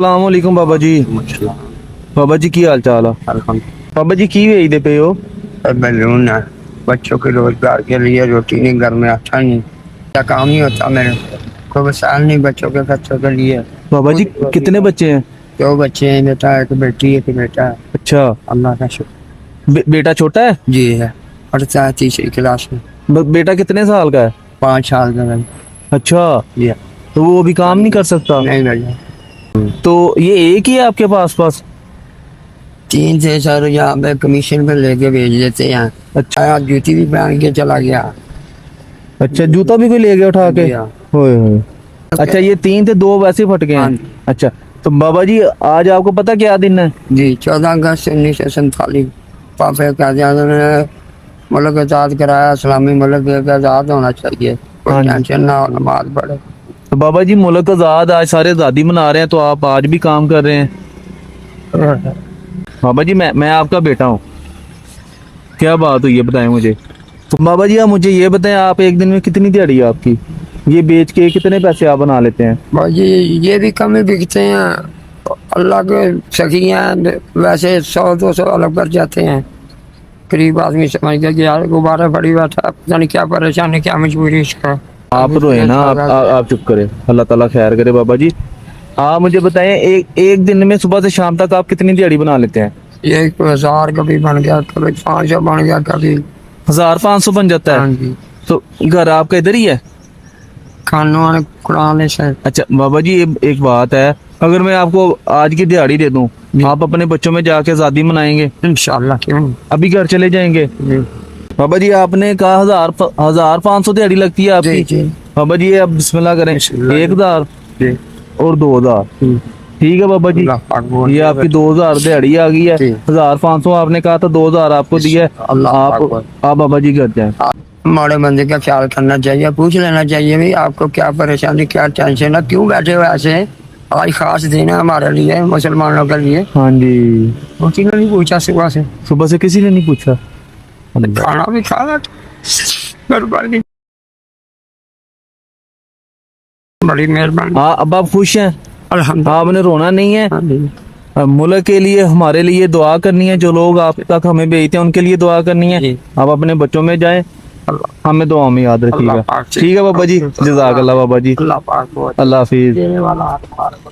अस्सलाम वालेकुम बाबा जी। बाबा जी की हाल चाल है? बाबा जी की भेजते पे हो? बैलून है बच्चों के रोजगार के लिए, रोटी नहीं घर में अच्छा नहीं, क्या काम नहीं होता मेरे कोई वसाल नहीं बच्चों के खर्चों के लिए। बाबा जी कितने बच्चे हैं? 2 बच्चे हैं, बेटा एक बेटी एक बेटा है। अच्छा। अल्लाह का शुक्र। बेटा छोटा है? जी है, पढ़ता है तीसरी क्लास में। बेटा कितने साल का है? 5 साल का है। अच्छा। ये तो वो अभी काम नहीं कर सकता? नहीं भैया, तो ये एक ही है आपके पास? 3 से सर यहाँ पे कमीशन पे लेके भेज देते हैं। अच्छा। आज जूती भी पहन के चला गया। अच्छा, जूता भी कोई ले गया उठा के? जी हाँ। होए होए। अच्छा, ये 3 थे, 2 वैसे फट गए हाँ हैं। जी। अच्छा। तो बाबा जी आज आपको पता क्या दिन है? जी 14 अगस्त 1947 पापे कायद ने मुल्क आज़ाद कराया। इस्लामी मुल्क आज़ाद होना चाहिए, हाँ कोई जी। टेंशन ना हो, नमाज पढ़े। तो बाबा जी मुल्क आज़ाद, आज सारे आज़ादी मना रहे हैं, तो आप आज भी काम कर रहे हैं। बाबा जी मैं आपका बेटा हूँ। क्या बात हुई है बताएं मुझे। तो बाबा जी आप मुझे ये बताएं, आप एक दिन में कितनी दिहाड़ी है आपकी? ये बेच के कितने पैसे आप बना लेते हैं? भाई ये भी कम ही बिकते हैं, अल्लाह के सखी हैं, वैसे 100-200 अलग कर जाते हैं। गरीब आदमी समझ गया कि यार गुब्बारा पड़ी हुआ था, पता नहीं क्या परेशानी क्या मजबूरी इसका। आप रोए ना, आप चुप करें, अल्लाह ताला खैर करे। बाबा जी आप मुझे बताएं, एक दिन में सुबह से शाम तक आप कितनी दिहाड़ी बना लेते हैं? ये 1000 कभी बन गया, कभी 500 बन गया, कभी 1500 बन जाता हाँ है? जी। तो घर आपका इधर ही है? खानों कुरान से। अच्छा बाबा जी एक बात है, अगर मैं आपको आज की दिहाड़ी दे दूं, आप अपने बच्चों में जाके आजादी मनाएंगे? इंशाल्लाह, क्यों नहीं। अभी घर चले जाएंगे? जी बाबा जी आपने कहा 1500 दिहाड़ी लगती है आपकी। जी बाबा जी अब बिस्मिल्लाह करें, बिस्मिल्लाह। 1000 जी और 2000। ठीक है बाबा जी, अल्लाह पाक बोल ये आपकी 2000 दिहाड़ी आ गई है। जी। 1500 आपने कहा था, 2000 आपको दिया है। अल्लाह पाक बोल। आप बाबा जी घर जाए। हमारे बंदे का ख्याल करना चाहिए, पूछ लेना चाहिए भाई आपको क्या परेशानी क्या टेंशन है, क्यों बैठे हो ऐसे। आज खास दिन है हमारे लिए, मुसलमानों के लिए। हाँ जी। किसी ने नहीं पूछा सुबह से किसी ने नहीं पूछा। खाना भी खाना, मेहरबानी, बड़ी मेहरबानी। हाँ अब आप खुश हैं? अल्हम्दुलिल्लाह। आपने रोना नहीं है। हाँ जी। मुल्क के लिए हमारे लिए दुआ करनी है, जो लोग आप तक हमें भेजते हैं उनके लिए दुआ करनी है। जी। आप अपने बच्चों में जाएं, हमें दुआ में याद रखिएगा। अल्लाह पाक से। ठीक है बाबा जी, जज़ाकल्लाह बाबा जी। अल्लाह पाक बहुत अल्लाह हाफिज। देने वाला हाथ हमारे को